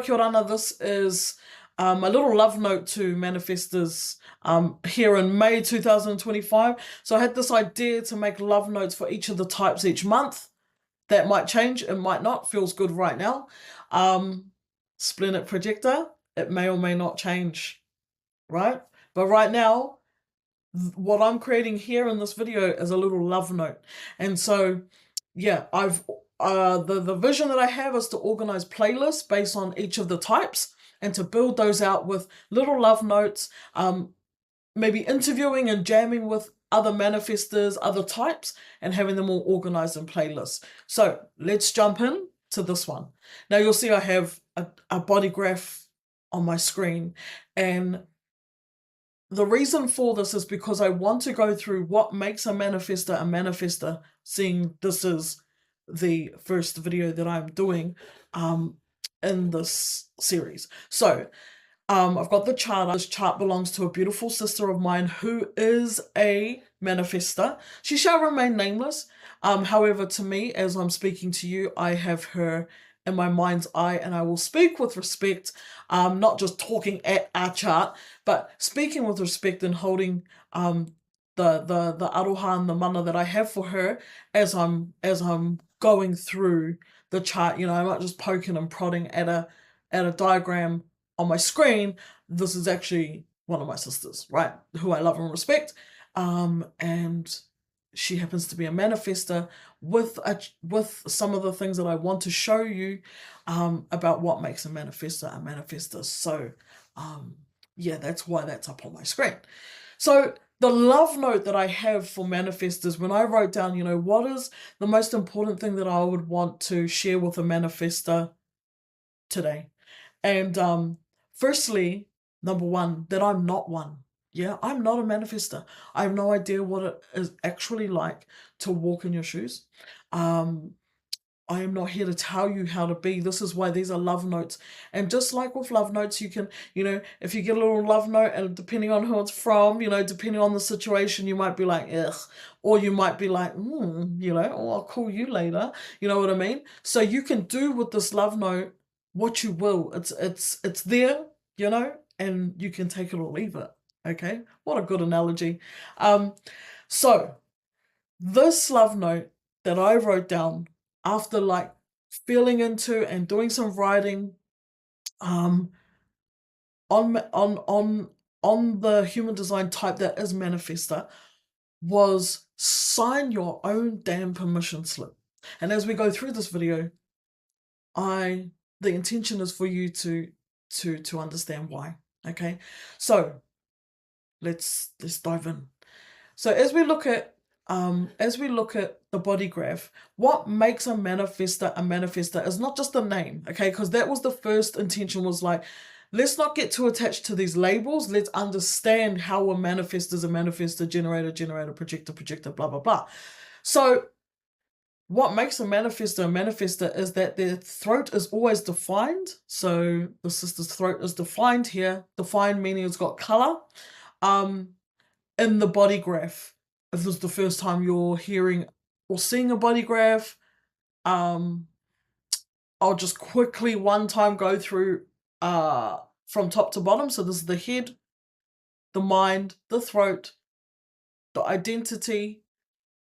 kia ora. This is a little love note to manifestors here in May 2025. So I had this idea to make love notes for each of the types each month. That might change, it might not, feels good right now. Splenic projector, it may or may not change, right? But right now, what I'm creating here in this video is a little love note. And so, yeah, the vision that I have is to organize playlists based on each of the types and to build those out with little love notes, maybe interviewing and jamming with other manifestors, other types, and having them all organized in playlists. So let's jump in to this one. Now you'll see I have a body graph on my screen, and the reason for this is because I want to go through what makes a manifestor, seeing this is the first video that I'm doing in this series. So I've got the chart. This chart belongs to a beautiful sister of mine who is a manifestor. She shall remain nameless. However, to me, as I'm speaking to you, I have her in my mind's eye, and I will speak with respect, not just talking at our chart, but speaking with respect and holding the aroha and the mana that I have for her as I'm going through the chart. You know, I'm not just poking and prodding at a diagram on my screen. This is actually one of my sisters, right, who I love and respect, and she happens to be a manifestor with some of the things that I want to show you about what makes a manifestor. So yeah, that's why that's up on my screen. So the love note that I have for manifestors, when I wrote down, you know, what is the most important thing that I would want to share with a manifestor today? And firstly, number one, that I'm not one. Yeah, I'm not a manifestor. I have no idea what it is actually like to walk in your shoes. I am not here to tell you how to be. This is why these are love notes. And just like with love notes, you can, you know, if you get a little love note, and depending on who it's from, you know, depending on the situation, you might be like, ugh, or you might be like, you know, oh, I'll call you later. You know what I mean? So you can do with this love note what you will. It's there, you know, and you can take it or leave it. Okay, what a good analogy. So this love note that I wrote down after like feeling into and doing some writing on the human design type that is manifestor was sign your own damn permission slip. And as we go through this video, the intention is for you to understand why. Okay, so let's dive in. So as we look at the body graph, what makes a manifestor is not just the name, okay? Because that was the first intention, was like, let's not get too attached to these labels. Let's understand how a manifestor is a manifestor, generator, projector, blah, blah, blah. So what makes a manifestor is that their throat is always defined. So the sister's throat is defined here. Defined meaning it's got color. In the body graph, if this is the first time you're hearing or seeing a body graph, I'll just quickly one time go through from top to bottom. So this is the head, the mind, the throat, the identity,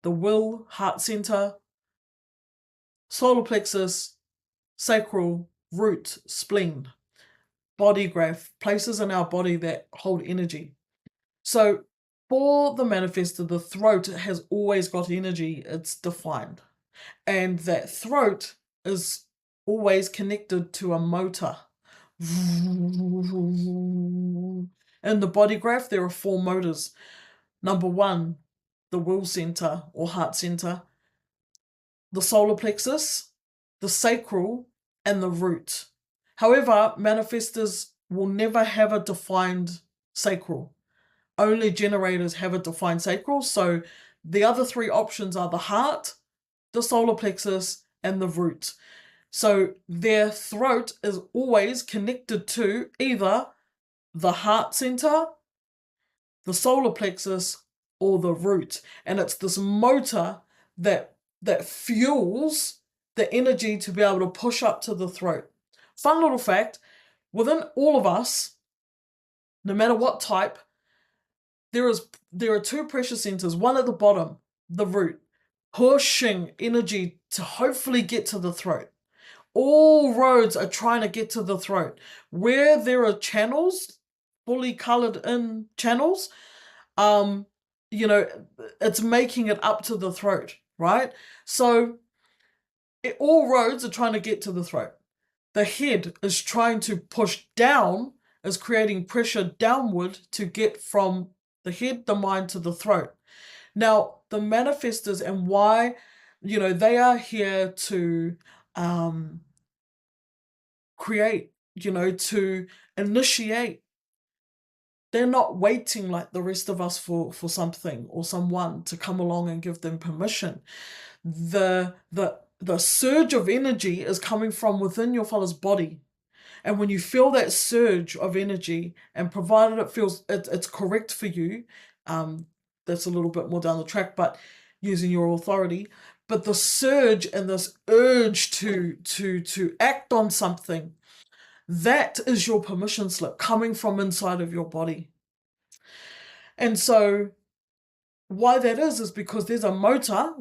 the will, heart center, solar plexus, sacral, root, spleen, body graph, places in our body that hold energy. So for the manifestor, the throat has always got energy. It's defined. And that throat is always connected to a motor. In the body graph, there are 4 motors. Number 1, the will center or heart center, the solar plexus, the sacral, and the root. However, manifestors will never have a defined sacral. Only generators have a defined sacral. So the other 3 options are the heart, the solar plexus, and the root. So their throat is always connected to either the heart center, the solar plexus, or the root. And it's this motor that fuels the energy to be able to push up to the throat. Fun little fact, within all of us, no matter what type, there are two pressure centers, one at the bottom, the root, pushing energy to hopefully get to the throat. All roads are trying to get to the throat. Where there are channels, fully colored in channels, um, it's making it up to the throat, right? So all roads are trying to get to the throat. The head is trying to push down, is creating pressure downward to get from the head, the mind to the throat. Now, the manifestors and why, they are here to create, to initiate. They're not waiting like the rest of us for something or someone to come along and give them permission. The surge of energy is coming from within your fella's body. And when you feel that surge of energy, and provided it feels it's correct for you, that's a little bit more down the track, but using your authority. But the surge and this urge to act on something, that is your permission slip coming from inside of your body. And so why that is because there's a motor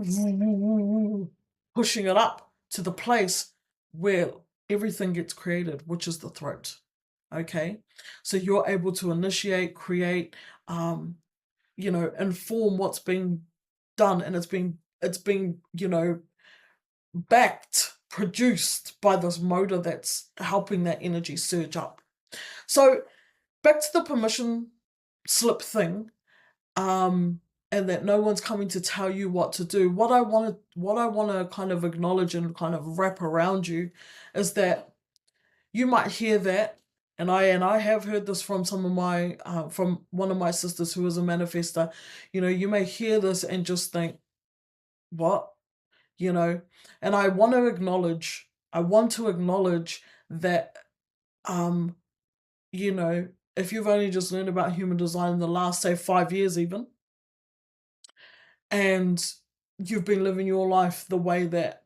pushing it up to the place where everything gets created, which is the throat. Okay, so you're able to initiate, create, inform what's being done, and it's being backed, produced by this motor that's helping that energy surge up. So back to the permission slip thing, and that no one's coming to tell you what to do. What I want to kind of acknowledge and kind of wrap around you is that you might hear that, and I have heard this from some of my from one of my sisters who is a manifester. You may hear this and just think, what? And I want to acknowledge that if you've only just learned about human design in the last, say, 5 years even, and you've been living your life the way that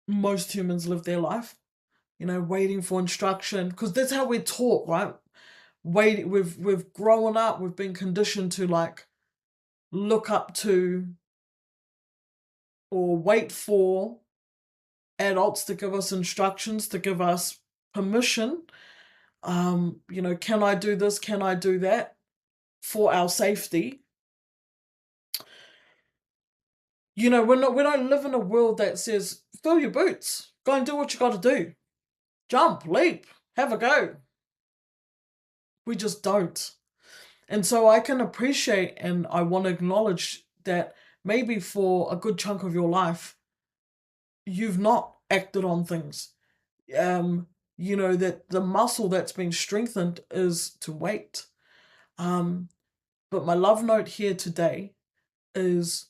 most humans live their life, waiting for instruction, because that's how we're taught, right? We've grown up, we've been conditioned to like look up to or wait for adults to give us instructions, to give us permission. Can I do this? Can I do that? For our safety. We don't live in a world that says, fill your boots, go and do what you got to do. Jump, leap, have a go. We just don't. And so I can appreciate and I want to acknowledge that maybe for a good chunk of your life, you've not acted on things. That the muscle that's been strengthened is to wait. But my love note here today is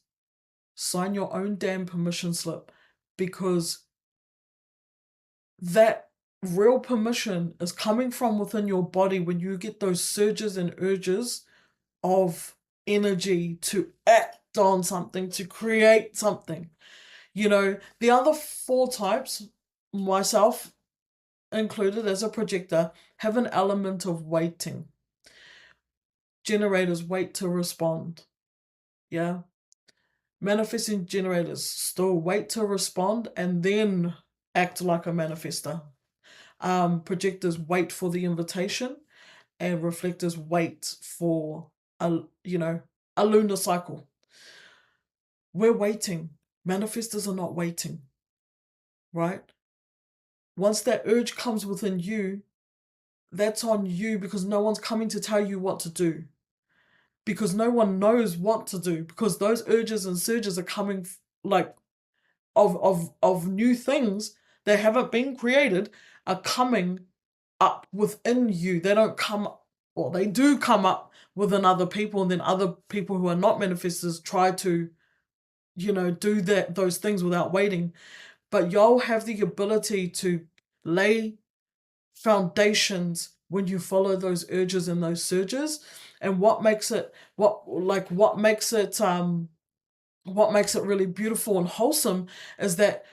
sign your own damn permission slip, because that real permission is coming from within your body when you get those surges and urges of energy to act on something, to create something. The other 4 types, myself included as a projector, have an element of waiting. Generators wait to respond. Yeah. Manifesting generators still wait to respond and then act like a manifester. Projectors wait for the invitation, and reflectors wait for a lunar cycle. We're waiting. Manifestors are not waiting, right? Once that urge comes within you, that's on you, because no one's coming to tell you what to do. Because no one knows what to do, because those urges and surges are coming like of new things that haven't been created are coming up within you. They don't come, or they do come up within other people, and then other people who are not manifestors try to, do those things without waiting. But y'all have the ability to lay foundations when you follow those urges and those surges. And what makes it really beautiful and wholesome is that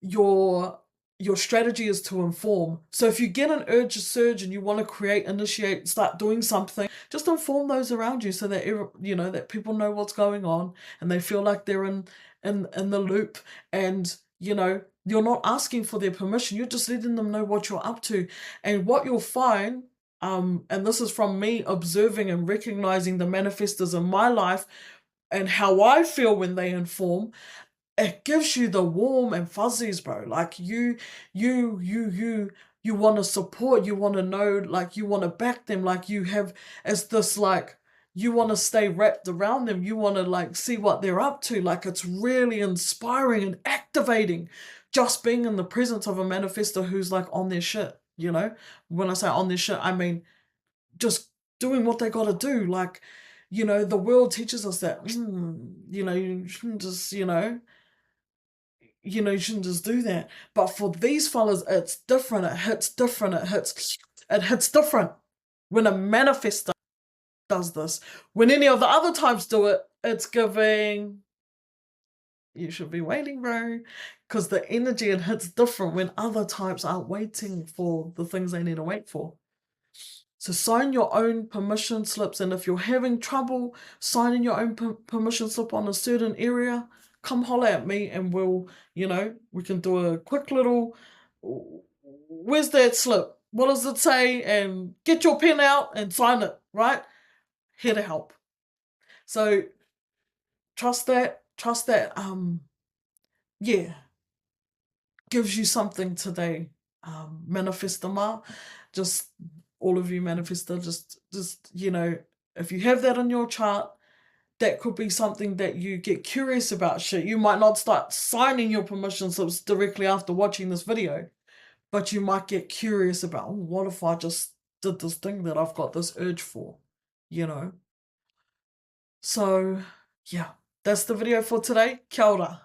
your your strategy is to inform. So if you get an urge, a surge, and you want to create, initiate, start doing something, just inform those around you so that that people know what's going on and they feel like they're in the loop. And you're not asking for their permission. You're just letting them know what you're up to. And what you'll find, and this is from me observing and recognizing the manifestors in my life and how I feel when they inform, it gives you the warm and fuzzies, bro. Like you want to support, you want to know, like you want to back them, like you have, it's this like you want to stay wrapped around them, you want to like see what they're up to. Like it's really inspiring and activating just being in the presence of a manifestor who's like on their shit. When I say on their shit, I mean just doing what they got to do. Like the world teaches us that you shouldn't just you shouldn't just do that. But for these fellas, it's different. It hits different. It hits different when a manifestor does this. When any of the other types do it, it's giving. You should be waiting, bro, because the energy, it hits different when other types are waiting for the things they need to wait for. So sign your own permission slips, and if you're having trouble signing your own permission slip on a certain area, come holler at me and we can do a quick little, where's that slip? What does it say? And get your pen out and sign it, right? Here to help. So trust that, yeah, gives you something today. Manifestor, just all of you manifestor, just if you have that on your chart, that could be something that you get curious about. Shit, you might not start signing your permission slips directly after watching this video, but you might get curious about, oh, what if I just did this thing that I've got this urge for, So yeah, that's the video for today. Kia ora.